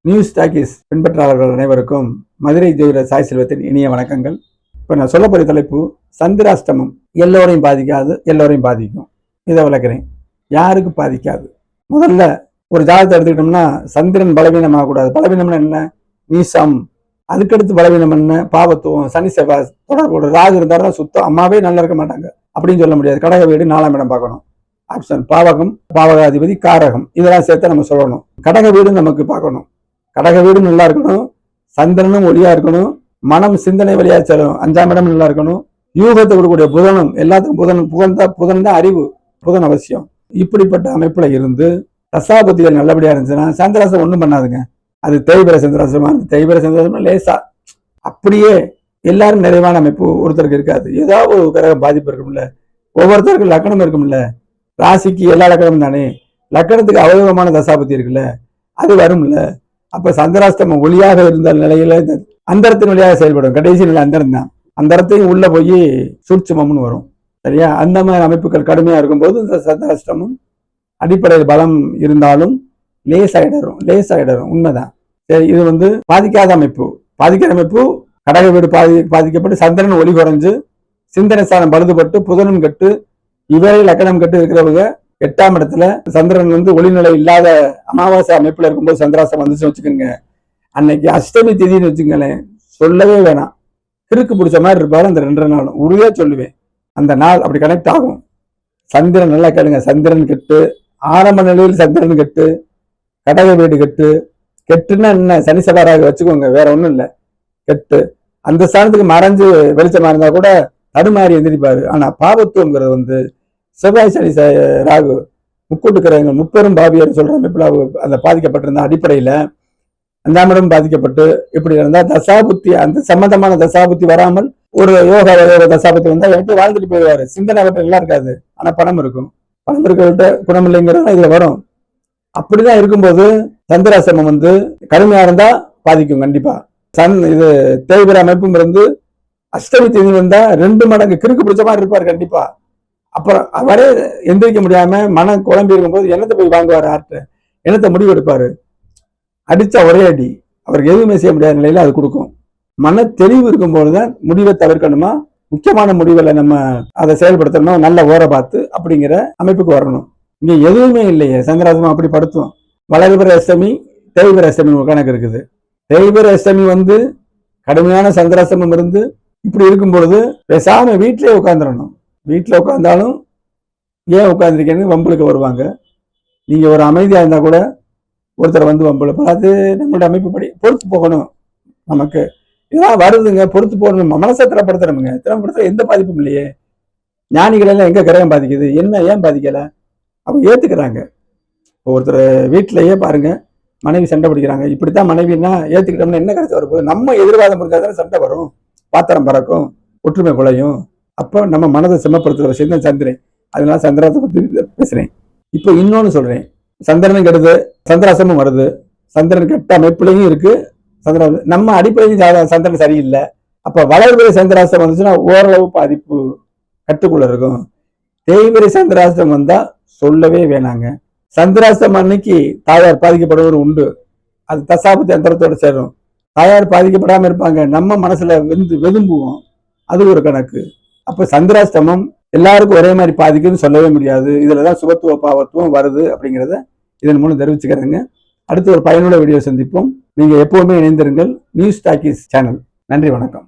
News talkies பின்பற்றாளர்கள் அனைவருக்கும் மதுரை ஜோதிடர் சாய் செல்வத்தின் இனிய வணக்கங்கள். இப்போ நான் சொல்லப்போகிற தலைப்பு சந்திராஷ்டமம் எல்லோரையும் பாதிக்காது, எல்லோரையும் பாதிக்கும். இதை விளக்குறேன். யாருக்கு பாதிக்காது? முதல்ல ஒரு ஜாதகத்தை எடுத்துக்கிட்டோம்னா சந்திரன் பலவீனமாகக்கூடாது. பலவீனம்னா என்ன? நீசம். அதுக்கடுத்து பலவீனம் என்ன? பாவத்துவம். சனி செவ்வாய் தொடர்பு. ராகு இருந்தாலும் சுத்தம், அம்மாவே நல்லா இருக்க மாட்டாங்க அப்படின்னு சொல்ல முடியாது. கடக வீடு 4ஆம் இடம் பார்க்கணும். ஆப்ஷன் பாவகம், பாவகாதிபதி, காரகம், இதெல்லாம் சேர்த்து நம்ம சொல்லணும். கடக வீடு நமக்கு பார்க்கணும். கடக வீடு நல்லா இருக்கணும், சந்திரனும் ஒளியா இருக்கணும், மனம் சிந்தனை வழியா செல்லும், 5ஆம் இடம் நல்லா இருக்கணும், யூகத்தை கொடுக்கக்கூடிய புதனும், எல்லாத்துக்கும் புதன் தான் அறிவு, புதன் அவசியம். இப்படிப்பட்ட அமைப்புல இருந்து தசாபதிகள் நல்லபடியா இருந்துச்சுன்னா சந்திராசம் ஒண்ணும் பண்ணாதுங்க. அது தேய்பிர சந்திராசமா, தேய்பிர சந்திராசமா லேசா அப்படியே எல்லாரும் நிறைவான அமைப்பு ஒருத்தருக்கு இருக்காது. ஏதாவது ஒரு கிரக பாதிப்பு இருக்கும்ல, ஒவ்வொருத்தருக்கும் லக்கணம் இருக்கும்ல, ராசிக்கு எல்லா லக்கணமும் தானே, லக்கணத்துக்கு அவயோகமான தசாபதி இருக்குல்ல, அது வரும்ல. அப்ப சந்திராஷ்டமம் ஒளியாக இருந்த நிலையில அந்தரத்தின் வழியாக செயல்படும். கடைசி நிலை அந்தரம் தான். அந்தரத்தையும் உள்ள போய் சூட்சுமம்னு வரும். சரியா? அந்த மாதிரி அமைப்புகள் கடுமையா இருக்கும்போது இந்த சந்திராஷ்டமம் அடிப்படையில் பலம் இருந்தாலும் லேசாயிடரும். உண்மைதான். சரி, இது பாதிக்காத அமைப்பு. பாதிக்காத அமைப்பு கடக வீடு பாதிக்கப்பட்டு சந்திரன் ஒளி குறைஞ்சு சிந்தனை ஸ்தானம் பழுதுபட்டு புதனும் கெட்டு இவரை லக்கணம் கெட்டு இருக்கிறவங்க 8ஆம் இடத்துல சந்திரன் ஒளிநிலை இல்லாத அமாவாசை அமைப்புல இருக்கும்போது சந்திராசம் வந்துச்சுன்னு வச்சுக்கோங்க, அன்னைக்கு அஷ்டமி திதின்னு வச்சுக்கங்களேன், சொல்லவே வேணாம். கிறுக்கு பிடிச்ச மாதிரி இருப்பாரு அந்த 2 நாளும். உறுதியா சொல்லுவேன், அந்த நாள் அப்படி கனெக்ட் ஆகும். சந்திரன் நல்லா கேளுங்க, சந்திரன் கெட்டு, ஆரம்ப நிலையில் சந்திரன் கெட்டு, கடக வீடு கெட்டுன்னா என்ன, சனி செவ்வாயாக வச்சுக்கோங்க, வேற ஒண்ணும் இல்லை. கெட்டு அந்த ஸ்தானத்துக்கு மறைஞ்சு வெளிச்சமா இருந்தா கூட தடுமாறி எந்திரிப்பாரு. ஆனா பாவத்துவங்கிறது செவ்வாய் சனி ராகு முக்கூட்டுக்கிறவங்க முப்பெரும் பாவியர் சொல்ற அமைப்புல அந்த பாதிக்கப்பட்டிருந்த அடிப்படையில 5ஆம் இடம் பாதிக்கப்பட்டு இப்படி இருந்தா தசாபுத்தி, அந்த சம்பந்தமான தசாபுத்தி வராமல் ஒரு யோக தசாபுத்தி வந்தா எடுத்து வாழ்ந்துட்டு போயிடுவாரு. சிந்தனை அவற்றை நல்லா இருக்காது, ஆனா பணம் இருக்கும். பணம் இருக்கிற குணம் இல்லைங்கிறது இதுல வரும். அப்படிதான் இருக்கும்போது சந்திராசிரமம் கடுமையா இருந்தா பாதிக்கும் கண்டிப்பா. இது தேய்பிர அமைப்பும் அஷ்டமி திதி வந்தா 2 மடங்கு கிறுக்கு பிடிச்ச மாதிரி இருப்பாரு கண்டிப்பா. அப்புறம் அவரே எந்திரிக்க முடியாம மனம் குழம்பி இருக்கும்போது என்னத்தை போய் வாங்குவாரு, ஆர்ட்ட என்னத்தை முடிவு எடுப்பாரு? அடிச்சா ஒரே அடி, அவருக்கு எதுவுமே செய்ய முடியாத நிலையில அது கொடுக்கும். மன தெளிவு இருக்கும்போதுதான் முடிவை தவிர்க்கணுமா, முக்கியமான முடிவுகளை நம்ம அதை செயல்படுத்தணும், நல்ல ஓர பார்த்து அப்படிங்கிற அமைப்புக்கு வரணும். இங்க எதுவுமே இல்லையே, சந்திராசனம் அப்படி படுத்தும். வளர்பிற அஷ்டமி, தேய்பிர அஷ்டமி கணக்கு இருக்குது. தேய்பிர அஷ்டமி கடுமையான சந்திராசிரமம் இருந்து இப்படி இருக்கும் பொழுது பேசாம வீட்டிலே உட்காந்துடணும். வீட்டில் உட்காந்தாலும் ஏன் உட்காந்துருக்கேன்னு வம்புளுக்கு வருவாங்க. நீங்க ஒரு அமைதியா இருந்தா கூட ஒருத்தர் வம்புல அது நம்மளோட அமைப்புப்படி பொறுத்து போகணும். நமக்கு இதெல்லாம் வருதுங்க, பொறுத்து போகணும். மனசை திறப்படுத்துறோமுங்க, திறப்படுத்த எந்த பாதிப்பும் இல்லையே. ஞானிகள் எல்லாம் எங்க கிரகம் பாதிக்குது, என்ன ஏன் பாதிக்கல, அவங்க ஏத்துக்கிறாங்க. ஒருத்தர் வீட்டிலேயே பாருங்க, மனைவி சண்டை பிடிக்கிறாங்க. இப்படித்தான் மனைவின்னா ஏத்துக்கிட்டோம்னா என்ன கருத்து வரப்போகுது? நம்ம எதிர்வாதம் முடிஞ்சாதானே சண்டை வரும், பாத்திரம் பறக்கும், ஒற்றுமை குலையும். அப்போ நம்ம மனதை செம்மப்படுத்துகிற விஷயம் தான் சந்திரன். அதனால சந்திராசத்தை பத்தி பேசுறேன். இப்போ இன்னொன்னு சொல்றேன், சந்திரனும் கெடுது, சந்திராசமும் வருது. சந்திரன் கெட்ட அமைப்புலையும் இருக்கு, சந்திரன் நம்ம அடிப்படையும் சந்திரன் சரியில்லை. அப்ப வளர்பிறை சந்திராசம் வந்துச்சுன்னா ஓரளவு பாதிப்பு கட்டுக்குள்ள இருக்கும். தேய்பிறை சந்திராசம் வந்தா சொல்லவே வேணாங்க. சந்திராசம் அன்னைக்கு தாயார் பாதிக்கப்படுவது உண்டு. அது தசாபத்தி அந்தரத்தோட சேரும். தாயார் பாதிக்கப்படாம இருப்பாங்க, நம்ம மனசுல வெதும்புவோம், அது ஒரு கணக்கு. அப்ப சந்திராஷ்டமம் எல்லாருக்கும் ஒரே மாதிரி பாதிக்குன்னு சொல்லவே முடியாது. இதுலதான் சுபத்துவ பாவத்துவம் வருது அப்படிங்கிறத இதன் மூலம் தெரிவிச்சுக்கிறேங்க. அடுத்து ஒரு பயனுள்ள வீடியோ சந்திப்போம். நீங்க எப்பவுமே இணைந்திருங்கள் நியூஸ் டாக்கீஸ் சேனல். நன்றி, வணக்கம்.